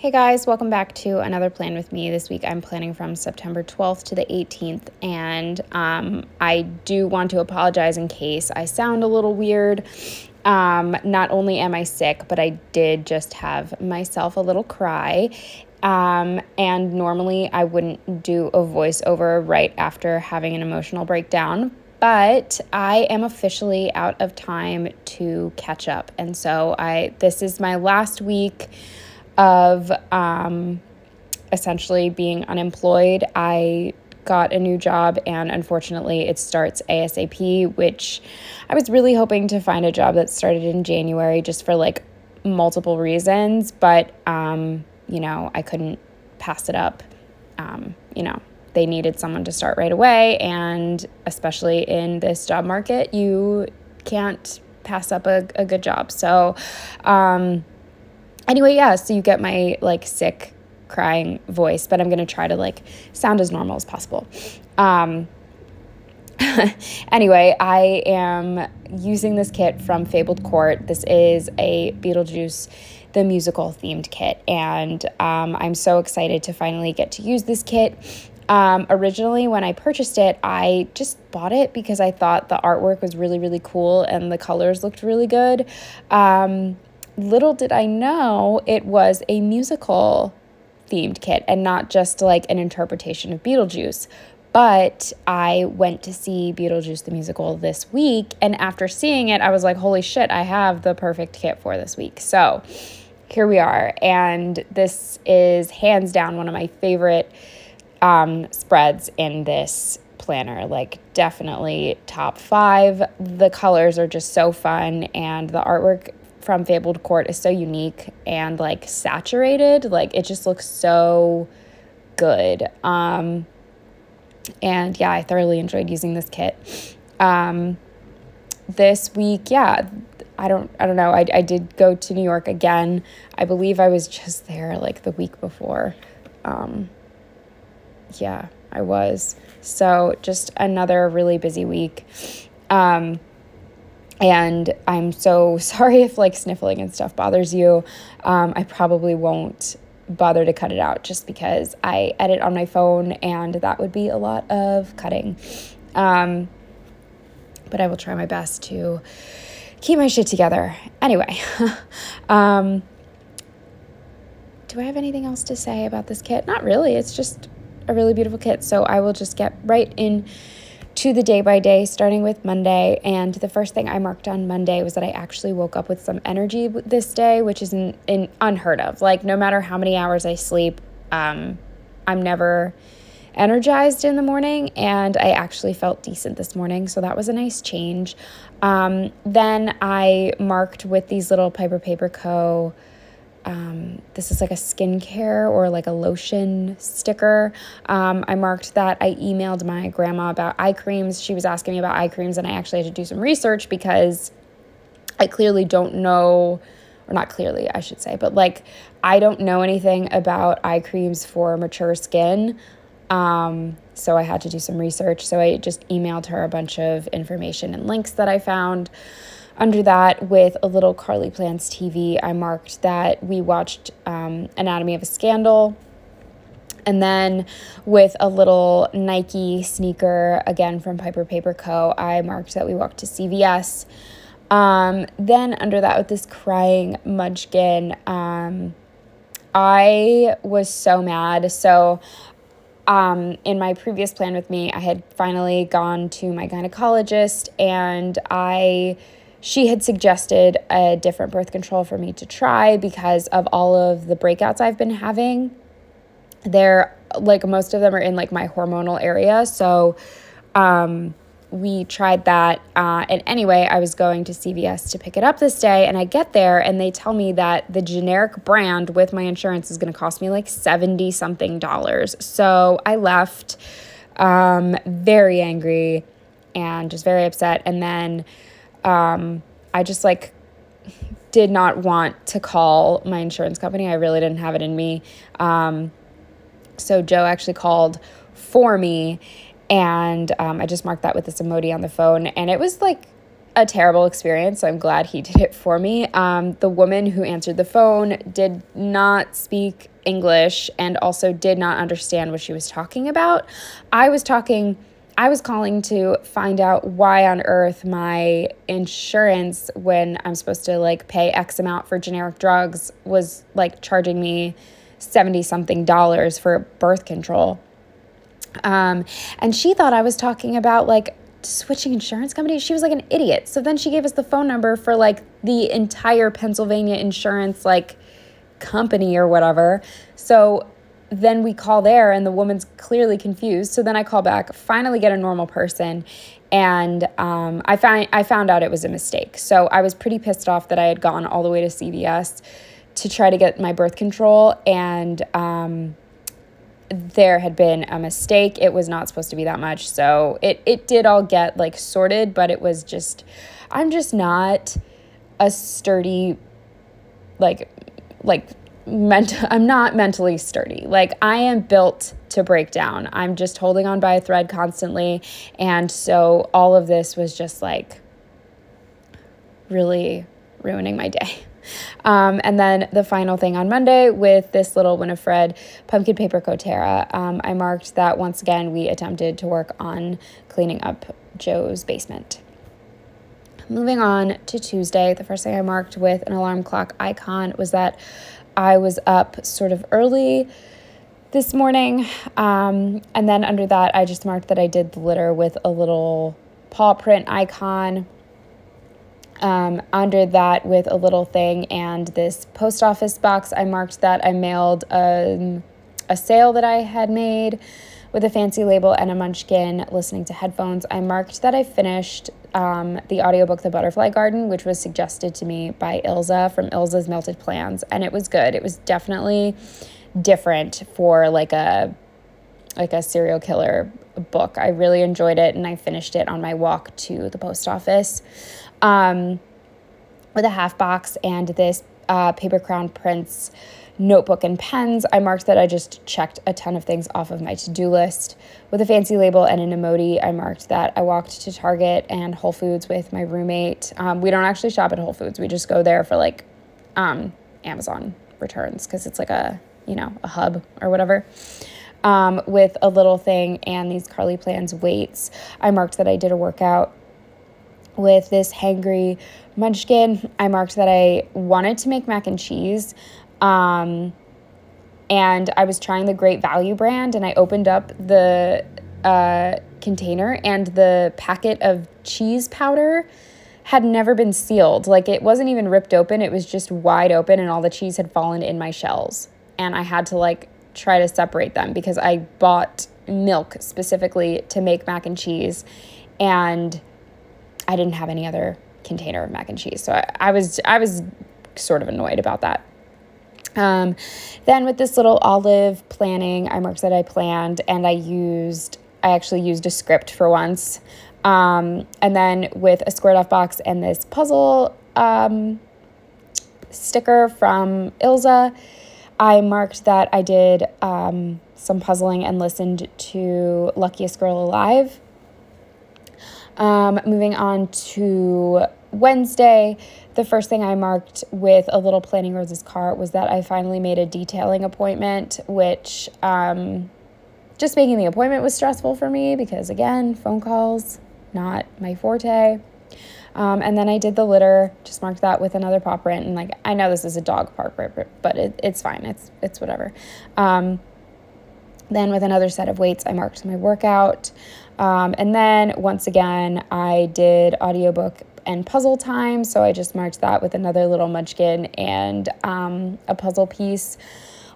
Hey guys, welcome back to another plan with me. This week I'm planning from September 12th to the 18th, and I do want to apologize in case I sound a little weird. Not only am I sick, but I did just have myself a little cry. And normally I wouldn't do a voiceover right after having an emotional breakdown, but I am officially out of time to catch up. And so this is my last week of essentially being unemployed. I got a new job, and unfortunately it starts ASAP, which I was really hoping to find a job that started in January just for like multiple reasons, but I couldn't pass it up. They needed someone to start right away, and especially in this job market, you can't pass up a good job. So anyway, yeah, so you get my sick crying voice, but I'm going to try to sound as normal as possible. Anyway, I am using this kit from Fabled Court. This is a Beetlejuice the Musical themed kit, and I'm so excited to finally get to use this kit. Originally, when I purchased it, I just bought it because I thought the artwork was really, really cool and the colors looked really good. Little did I know it was a musical themed kit and not just an interpretation of Beetlejuice. But I went to see Beetlejuice the Musical this week, and after seeing it, I was like, holy shit, I have the perfect kit for this week. So here we are, and this is hands down one of my favorite spreads in this planner, definitely top 5. The colors are just so fun, and the artwork from Fabled Court is so unique and saturated. It just looks so good. And yeah, I thoroughly enjoyed using this kit. This week, yeah, I don't know. I did go to New York again. I believe I was just there the week before. Yeah, I was. So just another really busy week. And I'm so sorry if sniffling and stuff bothers you. I probably won't bother to cut it out just because I edit on my phone and that would be a lot of cutting. But I will try my best to keep my shit together. Anyway, do I have anything else to say about this kit? Not really. It's just a really beautiful kit. So I will just get right in to the day by day, starting with Monday. And the first thing I marked on Monday was that I actually woke up with some energy this day, which is unheard of. No matter how many hours I sleep, I'm never energized in the morning, and I actually felt decent this morning, so that was a nice change. Then I marked with these little Piper Paper Co. This is a skincare or a lotion sticker. I marked that. I emailed my grandma about eye creams. She was asking me about eye creams, and I actually had to do some research because I clearly don't know, or not clearly, I should say, but I don't know anything about eye creams for mature skin. So I had to do some research. So I just emailed her a bunch of information and links that I found. Under that, with a little Carly Plans TV, I marked that we watched Anatomy of a Scandal. And then with a little Nike sneaker, again from Piper Paper Co., I marked that we walked to CVS. Then under that, with this crying munchkin, I was so mad. So in my previous plan with me, I had finally gone to my gynecologist, and she had suggested a different birth control for me to try because of all of the breakouts I've been having. They're most of them are in my hormonal area. So we tried that. And anyway, I was going to CVS to pick it up this day, and I get there and they tell me that the generic brand with my insurance is going to cost me $70 something. So I left very angry and just very upset. And then I just did not want to call my insurance company. I really didn't have it in me. So Joe actually called for me, and I just marked that with this emoji on the phone, and it was a terrible experience, so I'm glad he did it for me. The woman who answered the phone did not speak English and also did not understand what she was talking about. I was calling to find out why on earth my insurance, when I'm supposed to like pay X amount for generic drugs, was like charging me $70-something for birth control. And she thought I was talking about like switching insurance companies. She was like an idiot. So then she gave us the phone number for like the entire Pennsylvania insurance like company or whatever. So then we call there and the woman's clearly confused. So then I call back, finally get a normal person, and I found out it was a mistake. So I was pretty pissed off that I had gone all the way to CVS to try to get my birth control, and there had been a mistake. It was not supposed to be that much. So it did all get like sorted, but it was just, I'm just not a sturdy, I'm not mentally sturdy. Like, I am built to break down. I'm just holding on by a thread constantly. And so all of this was just like really ruining my day. And then the final thing on Monday with this little Winifred pumpkin paper Kotera, I marked that once again we attempted to work on cleaning up Joe's basement. Moving on to Tuesday, the first thing I marked with an alarm clock icon was that I was up sort of early this morning. And then under that, I just marked that I did the litter with a little paw print icon. Under that with a little thing and this post office box, I marked that I mailed a sale that I had made with a fancy label and a munchkin listening to headphones. I marked that I finished the audiobook The Butterfly Garden, which was suggested to me by Ilza from Ilza's Melted Plans, and it was good. It was definitely different for like a serial killer book. I really enjoyed it, and I finished it on my walk to the post office. With a half box and this Paper Crown Prince notebook and pens. I marked that I just checked a ton of things off of my to-do list. With a fancy label and an emoji, I marked that I walked to Target and Whole Foods with my roommate. We don't actually shop at Whole Foods. We just go there for like Amazon returns because it's like a hub or whatever. With a little thing and these Carly Plans weights, I marked that I did a workout. With this hangry munchkin, I marked that I wanted to make mac and cheese, and I was trying the Great Value brand, and I opened up the container, and the packet of cheese powder had never been sealed. Like, it wasn't even ripped open. It was just wide open, and all the cheese had fallen in my shells, and I had to like try to separate them because I bought milk specifically to make mac and cheese, and I didn't have any other container of mac and cheese. So I was sort of annoyed about that. Then with this little olive planning, I marked that I planned, and I actually used a script for once. And then with a squared off box and this puzzle sticker from Ilza, I marked that I did some puzzling and listened to Luckiest Girl Alive. Moving on to Wednesday, the first thing I marked with a little Planning Roses cart was that I finally made a detailing appointment, which just making the appointment was stressful for me because, again, phone calls, not my forte. And then I did the litter, just marked that with another paw print. And like, I know this is a dog park, but it's fine. It's whatever. Then with another set of weights, I marked my workout. And then once again, I did audiobook and puzzle time. So I just marked that with another little munchkin and a puzzle piece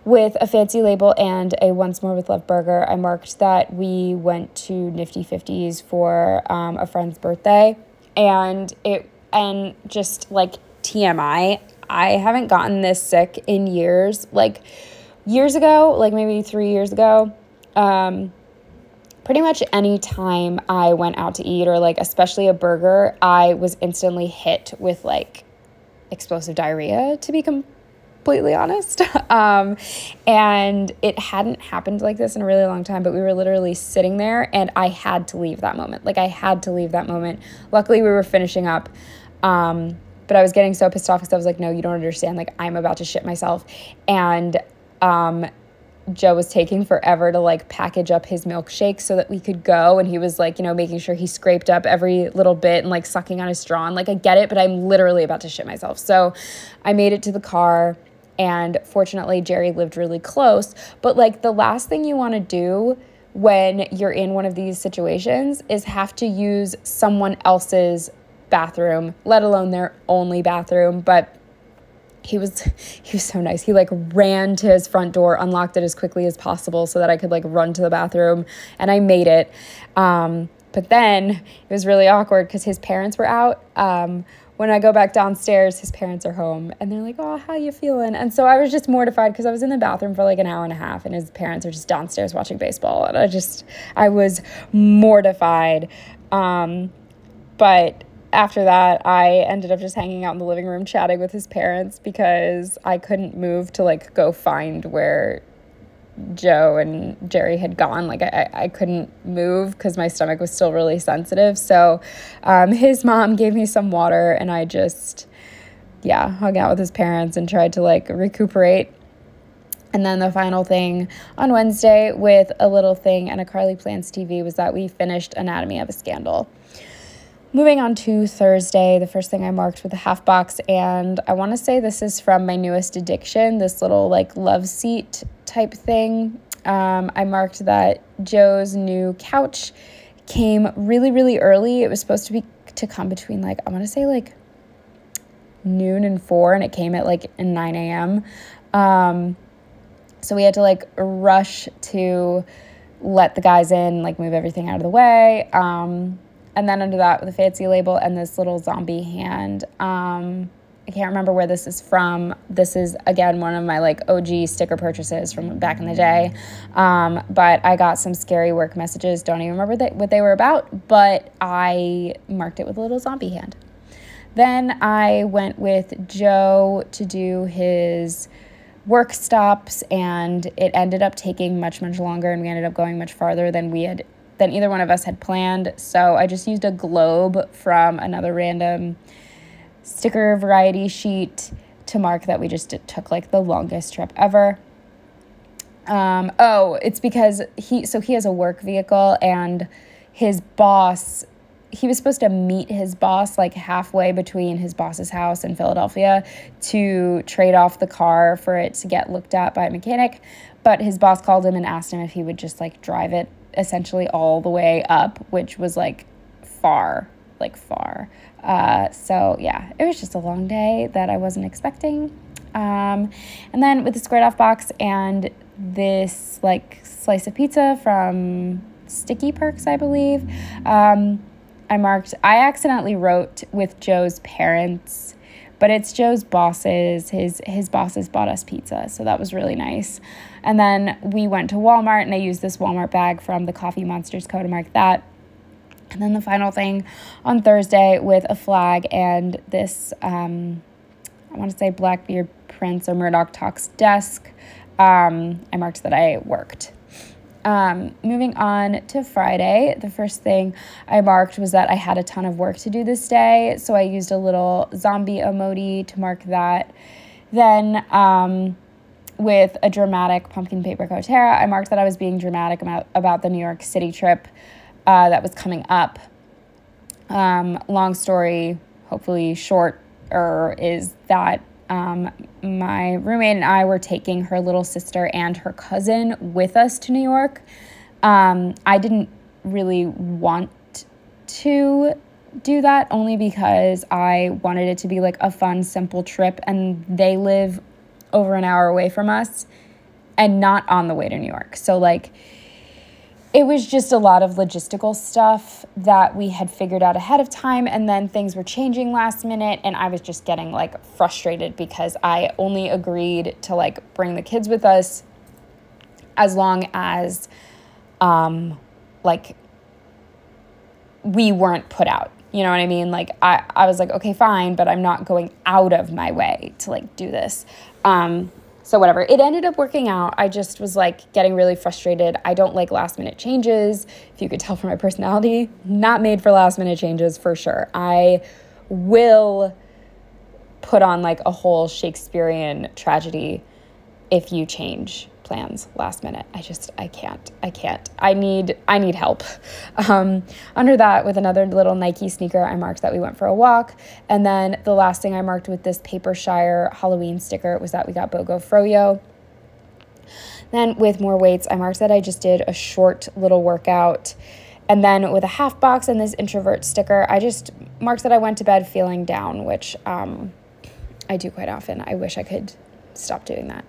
with a fancy label and a Once More with Love burger. I marked that we went to Nifty 50s for a friend's birthday. And just like TMI, I haven't gotten this sick in years. Like years ago, like maybe 3 years ago, pretty much any time I went out to eat or like especially a burger, I was instantly hit with like explosive diarrhea, to be completely honest. And it hadn't happened like this in a really long time, but we were literally sitting there and I had to leave that moment. Like I had to leave that moment. Luckily we were finishing up. But I was getting so pissed off because I was like, no, you don't understand. Like I'm about to shit myself. And, Joe was taking forever to like package up his milkshake so that we could go. And he was like, making sure he scraped up every little bit and like sucking on his straw. And like, I get it, but I'm literally about to shit myself. So I made it to the car and fortunately Jerry lived really close. But like the last thing you want to do when you're in one of these situations is have to use someone else's bathroom, let alone their only bathroom. But he was so nice. He like ran to his front door, unlocked it as quickly as possible so that I could like run to the bathroom, and I made it. But then it was really awkward because his parents were out. When I go back downstairs, his parents are home and they're like, oh, how you feeling? And so I was just mortified because I was in the bathroom for like an hour and a half and his parents are just downstairs watching baseball. And I was mortified. But after that, I ended up just hanging out in the living room chatting with his parents because I couldn't move to like go find where Joe and Jerry had gone. Like I couldn't move because my stomach was still really sensitive. So his mom gave me some water and I just, hung out with his parents and tried to like recuperate. And then the final thing on Wednesday with a little thing and a Carly Plants TV was that we finished Anatomy of a Scandal. Moving on to Thursday, the first thing I marked with a half box, and I want to say this is from my newest addiction, this little like love seat type thing. I marked that Joe's new couch came really, really early. It was supposed to come between like, I want to say like noon and 4, and it came at like 9 a.m. So we had to like rush to let the guys in, like move everything out of the way. And then under that, with a fancy label and this little zombie hand. I can't remember where this is from. This is, again, one of my like OG sticker purchases from back in the day. But I got some scary work messages. Don't even remember what they were about. But I marked it with a little zombie hand. Then I went with Joe to do his work stops. And it ended up taking much, much longer. And we ended up going much farther than either one of us had planned. So I just used a globe from another random sticker variety sheet to mark that we just took like the longest trip ever. It's because he has a work vehicle and his boss, he was supposed to meet his boss like halfway between his boss's house in Philadelphia to trade off the car for it to get looked at by a mechanic. But his boss called him and asked him if he would just like drive it essentially all the way up, which was like far. So yeah, it was just a long day that I wasn't expecting. And then with the squared off box and this like slice of pizza from Sticky Perks, I believe, I accidentally wrote with Joe's parents, but it's Joe's bosses. His bosses bought us pizza, so that was really nice. And then we went to Walmart, and I used this Walmart bag from the Coffee Monsters Co. to mark that. And then the final thing on Thursday with a flag and this, I want to say Blackbeard Prince or Murdoch Talks desk, I marked that I worked. Moving on to Friday, the first thing I marked was that I had a ton of work to do this day, so I used a little zombie emoji to mark that. Then with a dramatic pumpkin paper Coterra, I marked that I was being dramatic about the New York City trip that was coming up. Long story, hopefully shorter, is that my roommate and I were taking her little sister and her cousin with us to New York. I didn't really want to do that only because I wanted it to be like a fun, simple trip, and they live over an hour away from us and not on the way to New York. So like it was just a lot of logistical stuff that we had figured out ahead of time, and then things were changing last minute, and I was just getting like frustrated because I only agreed to like bring the kids with us as long as like we weren't put out. You know what I mean? Like, I was like, okay, fine, but I'm not going out of my way to, like, do this. So whatever. It ended up working out. I just was, like, getting really frustrated. I don't like last-minute changes. If you could tell from my personality, not made for last-minute changes for sure. I will put on, like, a whole Shakespearean tragedy if you change plans last minute. I can't. I need help. Under that, with another little Nike sneaker, I marked that we went for a walk. And then the last thing I marked with this Paper Shire Halloween sticker was that we got BOGO Froyo. Then with more weights, I marked that I just did a short little workout. And then with a half box and this introvert sticker, I just marked that I went to bed feeling down, which I do quite often. I wish I could stop doing that.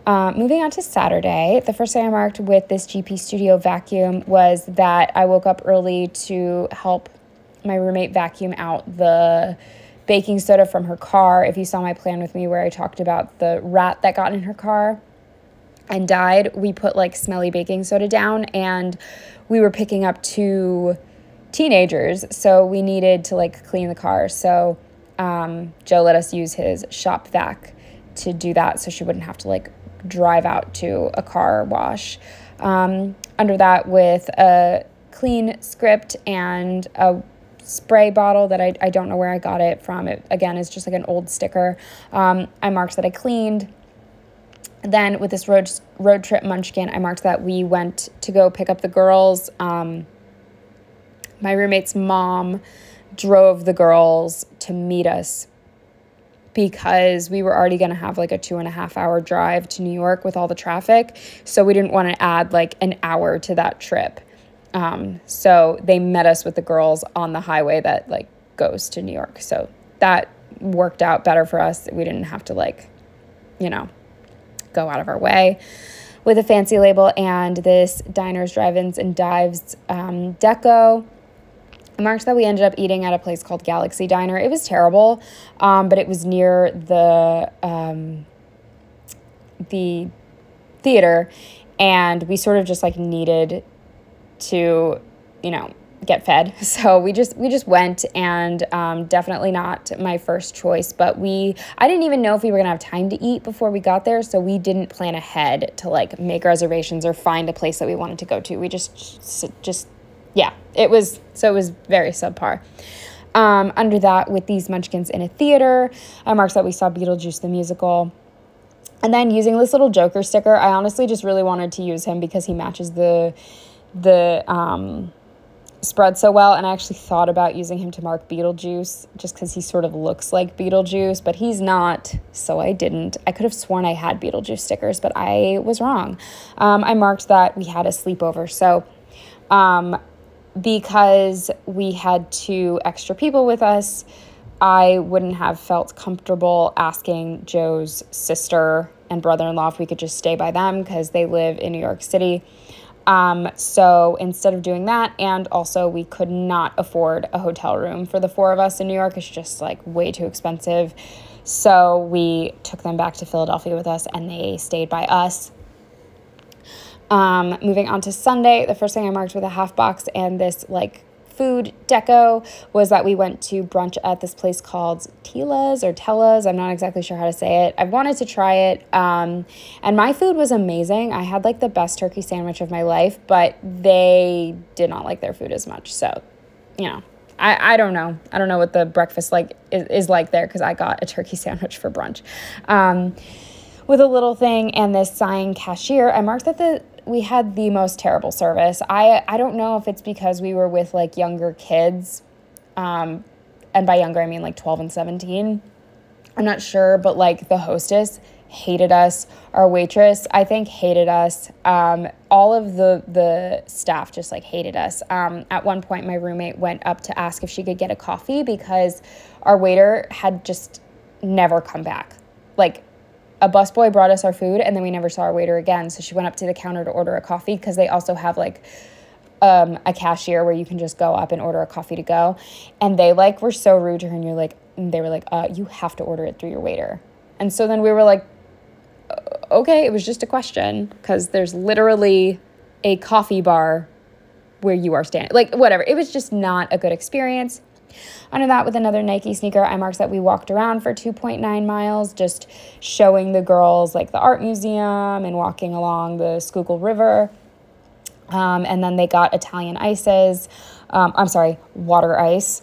Moving on to Saturday, the first thing I marked with this GP Studio vacuum was that I woke up early to help my roommate vacuum out the baking soda from her car. If you saw my plan with me where I talked about the rat that got in her car and died, we put like smelly baking soda down, and we were picking up 2 teenagers, so we needed to like clean the car. So Joe let us use his shop vac to do that so she wouldn't have to like drive out to a car wash. Under that, with a clean script and a spray bottle that I don't know where I got it from. It, again, is just like an old sticker. I marked that I cleaned. Then with this road trip munchkin, I marked that we went to go pick up the girls. My roommate's mom drove the girls to meet us because we were already going to have like a 2.5-hour drive to New York with all the traffic. So we didn't want to add like an hour to that trip. So they met us with the girls on the highway that like goes to New York. So that worked out better for us. We didn't have to like, you know, go out of our way. With a fancy label and this Diners, Drive-Ins, and Dives deco, I marked that we ended up eating at a place called Galaxy Diner. It was terrible, but it was near the theater, and we sort of just like needed to, you know, get fed. So we just went, and definitely not my first choice, but I didn't even know if we were gonna have time to eat before we got there, so we didn't plan ahead to like make reservations or find a place that we wanted to go to. We yeah, it was very subpar. Under that, with these munchkins in a theater, I marked that we saw Beetlejuice the musical. And then using this little Joker sticker, I honestly just really wanted to use him because he matches the spread so well. And I actually thought about using him to mark Beetlejuice just because he sort of looks like Beetlejuice, but he's not, so I didn't. I could have sworn I had Beetlejuice stickers, but I was wrong. I marked that we had a sleepover. So because we had 2 extra people with us, I wouldn't have felt comfortable asking Joe's sister and brother-in-law if we could just stay by them because they live in New York City. So instead of doing that, and also we could not afford a hotel room for the 4 of us in New York. It's just like way too expensive. So we took them back to Philadelphia with us, and they stayed by us. Moving on to Sunday, the first thing I marked with a half box and this like food deco was that we went to brunch at this place called Tella's. I'm not exactly sure how to say it. I wanted to try it. And my food was amazing. I had like the best turkey sandwich of my life, but they did not like their food as much. So, you know, I don't know. I don't know what the breakfast is like there because I got a turkey sandwich for brunch. With a little thing and this sighing cashier, I marked that we had the most terrible service. I don't know if it's because we were with like younger kids, and by younger I mean like 12 and 17. I'm not sure, but like the hostess hated us. Our waitress, I think, hated us. All of the staff just like hated us. At one point, my roommate went up to ask if she could get a coffee because our waiter had just never come back. Like, a busboy brought us our food, and then we never saw our waiter again. So she went up to the counter to order a coffee because they also have like a cashier where you can just go up and order a coffee to go. And they like were so rude to her, and they were like, you have to order it through your waiter. And so then we were like, okay, it was just a question because there's literally a coffee bar where you are standing. Like, whatever. It was just not a good experience. Under that, with another Nike sneaker, I marked that we walked around for 2.9 miles, just showing the girls like the art museum and walking along the Schuylkill River. And then they got Italian ices. Water ice.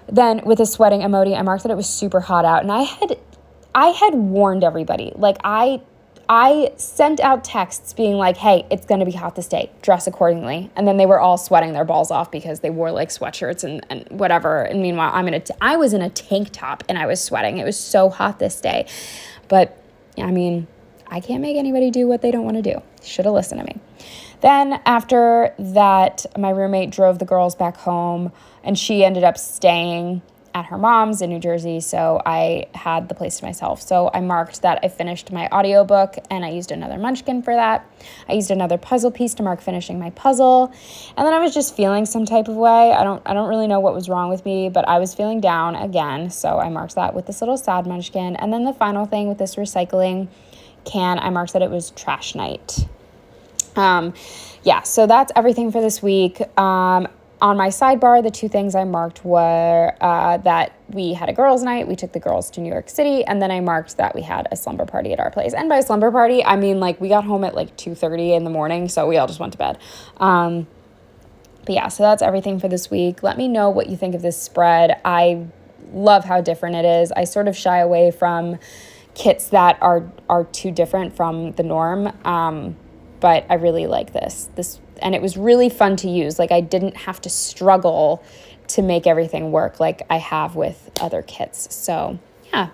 Then with a sweating emoji, I marked that it was super hot out. And I had warned everybody. Like I sent out texts being like, hey, it's going to be hot this day. Dress accordingly. And then they were all sweating their balls off because they wore like sweatshirts and whatever. And meanwhile, I was in a tank top and I was sweating. It was so hot this day. But I mean, I can't make anybody do what they don't want to do. Should have listened to me. Then after that, my roommate drove the girls back home and she ended up staying at her mom's in New Jersey, so I had the place to myself. So I marked that I finished my audiobook and I used another munchkin for that. I used another puzzle piece to mark finishing my puzzle. And then I was just feeling some type of way. I don't really know what was wrong with me, but I was feeling down again. So I marked that with this little sad munchkin. And then the final thing with this recycling can, I marked that it was trash night. So that's everything for this week. On my sidebar, the two things I marked were that we had a girls' night. We took the girls to New York City. And then I marked that we had a slumber party at our place. And by slumber party, I mean, like, we got home at like 2:30 in the morning. So we all just went to bed. But yeah, so that's everything for this week. Let me know what you think of this spread. I love how different it is. I sort of shy away from kits that are too different from the norm. But I really like this. And it was really fun to use. Like, I didn't have to struggle to make everything work like I have with other kits. So, yeah.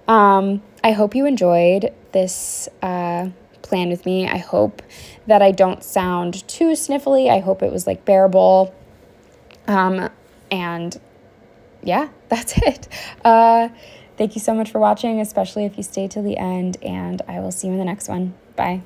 I hope you enjoyed this plan with me. I hope that I don't sound too sniffly. I hope it was, like, bearable. And, yeah, that's it. Thank you so much for watching, especially if you stayed till the end. And I will see you in the next one. Bye.